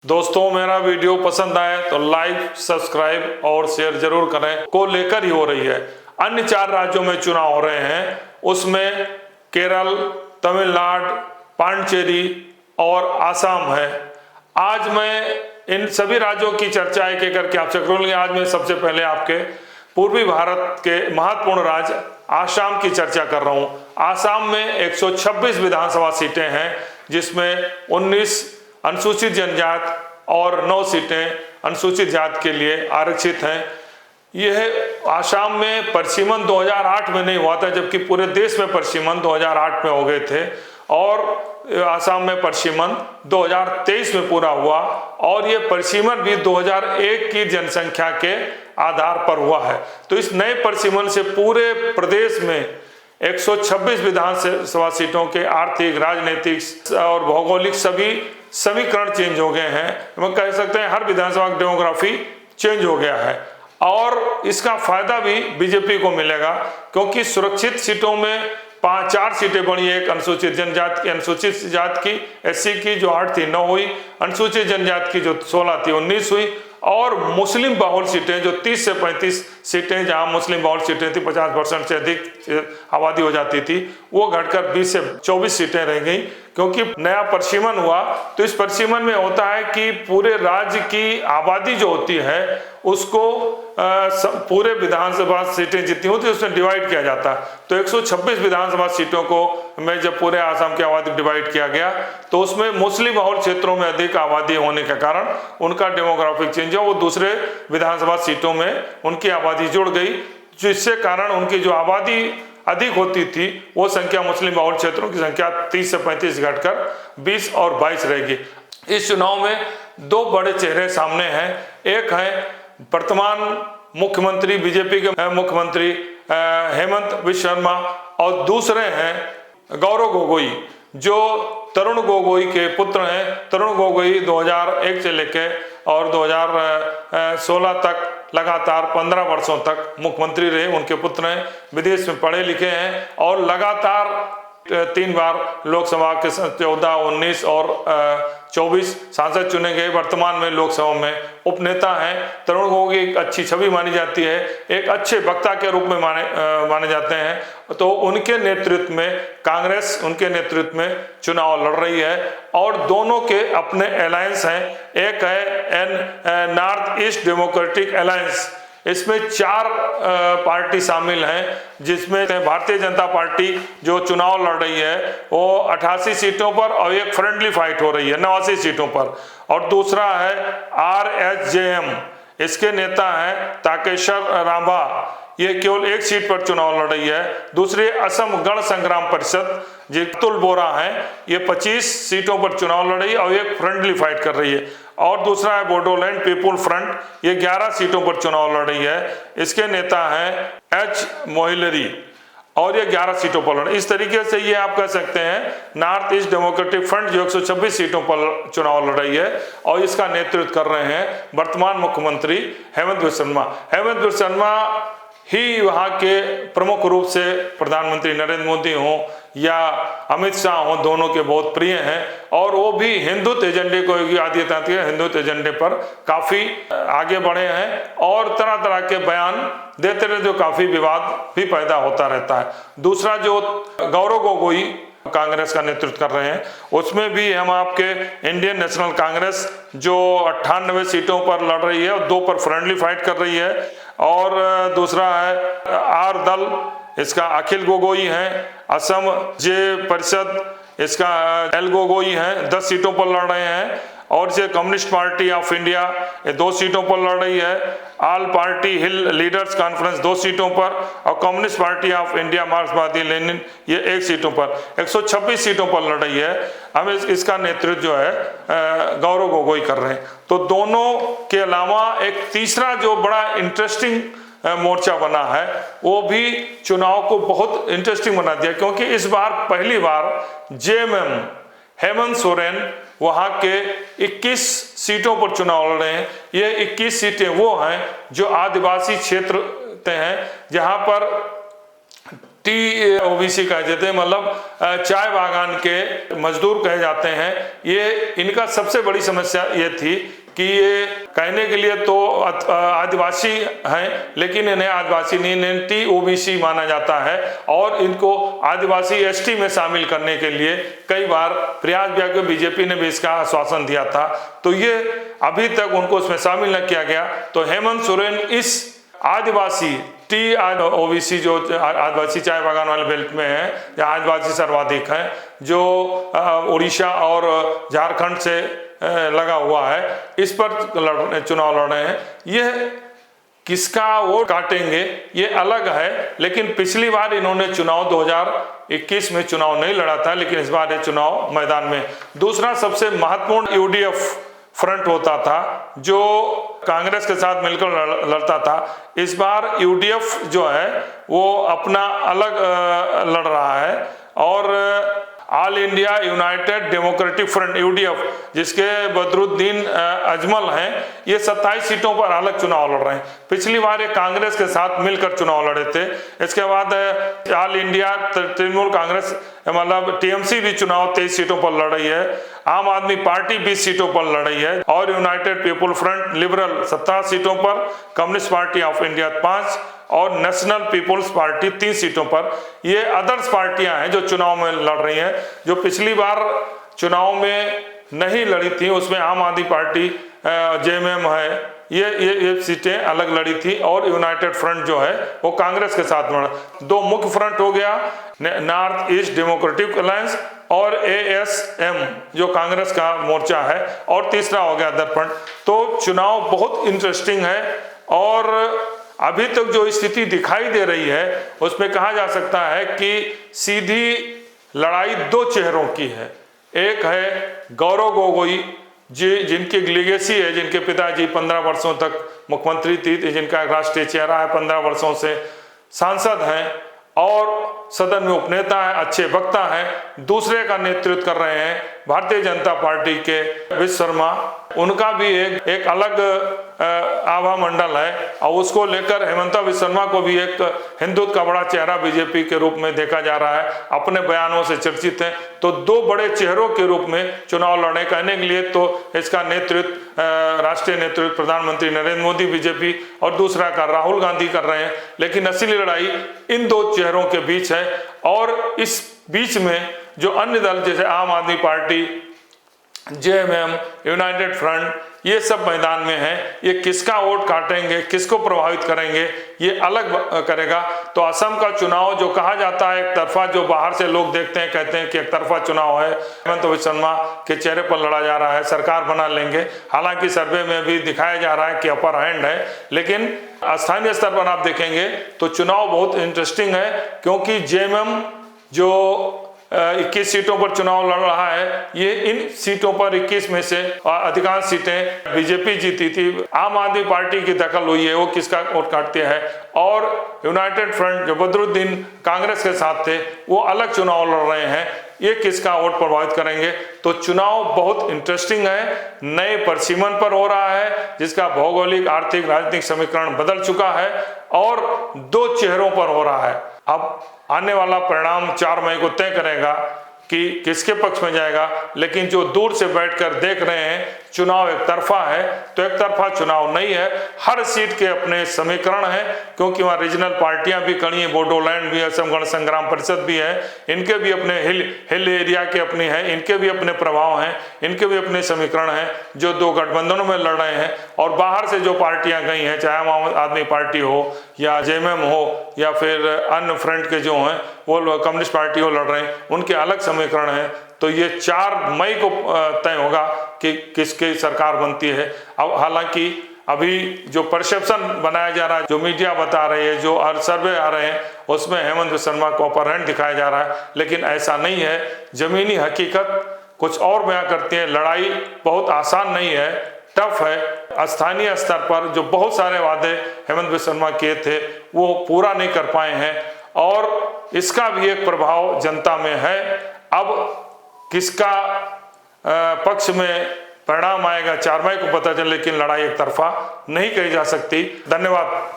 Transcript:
दोस्तों, मेरा वीडियो पसंद आए तो लाइक, सब्सक्राइब और शेयर जरूर करें। को लेकर ही हो रही है। अन्य 4 राज्यों में चुनाव हो रहे हैं, उसमें केरल, तमिलनाडु, पांडिचेरी और आसाम है। आज मैं इन सभी राज्यों की चर्चा एक एक करके आपसे करूंगी। आज मैं सबसे पहले आपके पूर्वी भारत के महत्वपूर्ण राज्य आसाम की चर्चा कर रहा हूं। आसाम में 126 विधानसभा सीटें हैं, जिसमें 19 अनुसूचित जनजाति और 9 सीटें अनुसूचित जाति के लिए आरक्षित हैं। यह आसाम में परिसीमन 2008 में नहीं हुआ था, जबकि पूरे देश में परिसीमन 2008 में हो गए थे, और आसाम में परिसीमन 2023 में पूरा हुआ, और ये परिसीमन भी 2001 की जनसंख्या के आधार पर हुआ है। तो इस नए परिसीमन से पूरे प्रदेश में 126 विधानसभा सीटों के आर्थिक, राजनीतिक और भौगोलिक सभी समीकरण चेंज हो गए हैं। हम कह सकते हैं हर विधानसभा की डेमोग्राफी चेंज हो गया है, और इसका फायदा भी बीजेपी को मिलेगा, क्योंकि सुरक्षित सीटों में 4 सीटें बढ़ी। एक अनुसूचित जनजाति की, अनुसूचित जाति की, एससी की जो 8 थी 9 हुई, अनुसूचित जनजाति की जो 16 थी 19 हुई, और मुस्लिम बहुल सीटें जो 30 से 35 सीटें, जहां मुस्लिम बहुल सीटें थी 50% से अधिक आबादी हो जाती थी, वो घटकर 20 से 24 सीटें रह गई। क्योंकि नया परिसीमन हुआ, तो इस परिसीमन में होता है कि पूरे राज्य की आबादी जो होती है उसको पूरे विधानसभा सीटें जितनी होती है उसमें डिवाइड किया जाता है। तो 126 विधानसभा सीटों को में जब पूरे आसाम की आबादी डिवाइड किया गया, तो उसमें मुस्लिम बहुल क्षेत्रों में अधिक आबादी होने के कारण उनका डेमोग्राफिक चेंज है, वो दूसरे विधानसभा सीटों में उनकी आबादी जुड़ गई, जिससे कारण उनकी जो आबादी अधिक होती थी वो संख्या मुस्लिम बहुल क्षेत्रों की संख्या 30 से 35 घटकर 20 और 22 रहेगी। इस चुनाव में 2 बड़े चेहरे सामने हैं। एक है वर्तमान मुख्यमंत्री, बीजेपी के मुख्यमंत्री हेमंत बिश्व शर्मा, और दूसरे हैं गौरव गोगोई, जो तरुण गोगोई के पुत्र हैं। तरुण गोगोई 2001 से लेके और 2016 तक लगातार 15 वर्षों तक मुख्यमंत्री रहे। उनके पुत्र हैं, विदेश में पढ़े लिखे हैं, और लगातार 3 बार लोकसभा के 14, 19 और 24 सांसद चुने गए। वर्तमान में लोकसभा में उपनेता हैं। तरुण गोगोई एक अच्छी छवि मानी जाती है, एक अच्छे वक्ता के रूप में माने जाते हैं। तो उनके नेतृत्व में कांग्रेस, उनके नेतृत्व में चुनाव लड़ रही है, और दोनों के अपने अलायंस हैं। एक है नॉर्थ ईस्ट डेमोक्रेटिक अलायंस, इसमें 4 पार्टी शामिल हैं, जिसमें भारतीय जनता पार्टी जो चुनाव लड़ रही है वो 88 सीटों पर, और एक फ्रेंडली फाइट हो रही है 89 सीटों पर। और दूसरा है RSJM, इसके नेता हैं ताकेश्वर राभा, ये केवल 1 सीट पर चुनाव लड़ रही है। दूसरी असम गण संग्राम परिषद, जो अतुल बोरा हैं, ये 25 सीटों पर चुनाव लड़ रही है और एक फ्रेंडली फाइट कर रही है। और दूसरा है बोडोलैंड पीपुल फ्रंट, ये 11 सीटों पर चुनाव लड़ रही है। इसके नेता हैं H मोहिलरी, और ये 11 सीटों पर लड़। इस तरीके से ये आप कह सकते हैं नॉर्थ ईस्ट डेमोक्रेटिक फ्रंट जो 126 सीटों पर चुनाव लड़ रही है, और इसका नेतृत्व कर रहे हैं वर्तमान मुख्यमंत्री हेमंत बिश्व शर्मा। हेमंत बिश्व शर्मा ही वहाँ के प्रमुख रूप से प्रधानमंत्री नरेंद्र मोदी हों या अमित शाह हों, दोनों के बहुत प्रिय हैं, और वो भी हिंदुत्व एजेंडे को, योगी आदित्यनाथ के हिंदुत्व एजेंडे पर काफ़ी आगे बढ़े हैं, और तरह तरह के बयान देते रहे, जो काफ़ी विवाद भी पैदा होता रहता है। दूसरा जो गौरव गोगोई कांग्रेस का नेतृत्व कर रहे हैं, उसमें भी हम आपके इंडियन नेशनल कांग्रेस जो 98 सीटों पर लड़ रही है और 2 पर फ्रेंडली फाइट कर रही है, और दूसरा है आर दल, इसका अखिल गोगोई हैं। असम जे परिषद, इसका एल गोगोई हैं, 10 सीटों पर लड़ रहे हैं। और जो कम्युनिस्ट पार्टी ऑफ इंडिया, ये 2 सीटों पर लड़ रही है। ऑल पार्टी हिल लीडर्स कॉन्फ्रेंस 2 सीटों पर, और कम्युनिस्ट पार्टी ऑफ इंडिया मार्क्सवादी लेनिन ये 1 सीटों पर, 126 सीटों पर लड़ रही है। हम इसका नेतृत्व जो है गौरव गोगोई कर रहे हैं। तो दोनों के अलावा एक तीसरा जो बड़ा इंटरेस्टिंग मोर्चा बना है, वो भी चुनाव को बहुत इंटरेस्टिंग बना दिया, क्योंकि इस बार पहली बार JMM हेमंत सोरेन वहां के 21 सीटों पर चुनाव लड़ रहे हैं। ये 21 सीटें वो हैं जो आदिवासी क्षेत्र हैं, जहां पर टी ओबीसी कहे जाते हैं, मतलब चाय बागान के मजदूर कहे जाते हैं। ये इनका सबसे बड़ी समस्या ये थी कि ये कहने के लिए तो आदिवासी हैं, लेकिन इन्हें आदिवासी नहीं, इन्हें टी ओबीसी माना जाता है और इनको आदिवासी एसटी में शामिल करने के लिए कई बार प्रयास किया कि बीजेपी ने भी इसका आश्वासन दिया था, तो ये अभी तक उनको उसमें शामिल न किया गया। तो हेमंत सोरेन इस आदिवासी टी ओबीसी जो आदिवासी चाय बागान वाले बेल्ट में है, या आदिवासी सर्वाधिक हैं, जो उड़ीसा और झारखंड से लगा हुआ है, इस पर चुनाव लड़ रहे हैं। यह किसका वोट काटेंगे ये अलग है, लेकिन पिछली बार इन्होंने चुनाव 2021 में चुनाव नहीं लड़ा था, लेकिन इस बार ये चुनाव मैदान में। दूसरा सबसे महत्वपूर्ण यूडीएफ फ्रंट होता था जो कांग्रेस के साथ मिलकर लड़ता था। इस बार यूडीएफ जो है वो अपना अलग लड़ रहा है और all India United democratic front UDF, जिसके बदरुद्दीन अजमल हैं, ये 27 सीटों पर अलग चुनाव लड़ रहे हैं। पिछली बार ये कांग्रेस के साथ मिलकर चुनाव लड़े थे। इसके बाद ऑल इंडिया तृणमूल कांग्रेस मतलब टीएमसी भी चुनाव 23 सीटों पर लड़ रही है। आम आदमी पार्टी 20 सीटों पर लड़ रही है और यूनाइटेड पीपुल फ्रंट लिबरल 17 सीटों पर, कम्युनिस्ट पार्टी ऑफ इंडिया 5 और नेशनल पीपुल्स पार्टी 3 सीटों पर। ये अदर्स पार्टियां हैं जो चुनाव में लड़ रही हैं। जो पिछली बार चुनाव में नहीं लड़ी थी उसमें आम आदमी पार्टी जेएमएम है, ये सीटें अलग लड़ी थी और यूनाइटेड फ्रंट जो है वो कांग्रेस के साथ लड़ा। दो मुख्य फ्रंट हो गया, नॉर्थ ईस्ट डेमोक्रेटिक अलायंस और एएसएम जो कांग्रेस का मोर्चा है, और तीसरा हो गया अदर फ्रंट। तो चुनाव बहुत इंटरेस्टिंग है और अभी तक जो स्थिति दिखाई दे रही है उसमें कहा जा सकता है कि सीधी लड़ाई दो चेहरों की है। एक है गौरव गोगोई जिनकी लीगेसी है, जिनके पिताजी 15 वर्षों तक मुख्यमंत्री थी, जिनका राष्ट्रीय चेहरा है, 15 वर्षों से सांसद हैं और सदन में उपनेता है, अच्छे वक्ता हैं। दूसरे का नेतृत्व कर रहे हैं भारतीय जनता पार्टी के विश्व शर्मा, उनका भी एक अलग आभा मंडल है और उसको लेकर हेमंता विश्व शर्मा को भी एक हिंदुत्व का बड़ा चेहरा बीजेपी के रूप में देखा जा रहा है, अपने बयानों से चर्चित है। तो दो बड़े चेहरों के रूप में चुनाव लड़ने कहने के लिए तो इसका नेतृत्व राष्ट्रीय नेतृत्व प्रधानमंत्री नरेंद्र मोदी बीजेपी और दूसरा का राहुल गांधी कर रहे हैं, लेकिन असली लड़ाई इन दो चेहरों के बीच है। और इस बीच में जो अन्य दल जैसे आम आदमी पार्टी, जेएमएम, यूनाइटेड फ्रंट, ये सब मैदान में है। ये किसका वोट काटेंगे, किसको प्रभावित करेंगे, ये अलग करेगा। तो असम का चुनाव जो कहा जाता है एक तरफा, जो बाहर से लोग देखते हैं कहते हैं कि एक तरफा चुनाव है, हेमंत विश्व शर्मा के चेहरे पर लड़ा जा रहा है, सरकार बना लेंगे। हालांकि सर्वे में भी दिखाया जा रहा है कि अपर हैंड है, लेकिन स्थानीय स्तर पर आप देखेंगे तो चुनाव बहुत इंटरेस्टिंग है, क्योंकि जेएमएम जो 21 सीटों पर चुनाव लड़ रहा है, ये इन सीटों पर 21 में से अधिकांश सीटें बीजेपी जीती थी। आम आदमी पार्टी की दखल हुई है, वो किसका वोट काटते हैं। और यूनाइटेड फ्रंट जो बदरुद्दीन कांग्रेस के साथ थे वो अलग चुनाव लड़ रहे हैं, ये किसका वोट प्रभावित करेंगे। तो चुनाव बहुत इंटरेस्टिंग है, नए परिसीमन पर हो रहा है, जिसका भौगोलिक, आर्थिक, राजनीतिक समीकरण बदल चुका है और दो चेहरों पर हो रहा है। अब आने वाला परिणाम 4 मई को तय करेगा कि किसके पक्ष में जाएगा, लेकिन जो दूर से बैठकर देख रहे हैं चुनाव एक तरफा है, तो एक तरफा चुनाव नहीं है। हर सीट के अपने समीकरण हैं, क्योंकि वहाँ रीजनल पार्टियां भी खड़ी हैं, बोडोलैंड भी, असम गण संग्राम परिषद भी है, इनके भी अपने हिल एरिया के अपने हैं, इनके भी अपने प्रभाव हैं, इनके भी अपने समीकरण हैं जो दो गठबंधनों में लड़ रहे हैं। और बाहर से जो पार्टियां गई हैं, चाहे आम आदमी पार्टी हो या जेएमएम हो या फिर अन्य फ्रंट के जो हैं वो कम्युनिस्ट पार्टी हो लड़ रहे हैं, उनके अलग समीकरण हैं। तो ये 4 मई को तय होगा कि किसकी सरकार बनती है। अब हालांकि अभी जो परसेप्शन बनाया जा रहा है, जो मीडिया बता रही है, जो सर्वे आ रहे हैं, उसमें हेमंत विश्व शर्मा को अपर हैंड दिखाया जा रहा है, लेकिन ऐसा नहीं है। जमीनी हकीकत कुछ और बयां करती है। लड़ाई बहुत आसान नहीं है, टफ है। स्थानीय स्तर पर जो बहुत सारे वादे हेमंत विश्व शर्मा किए थे वो पूरा नहीं कर पाए हैं और इसका भी एक प्रभाव जनता में है। अब किसका पक्ष में परिणाम आएगा 4 मई को पता चले, लेकिन लड़ाई एक तरफा नहीं कही जा सकती। धन्यवाद।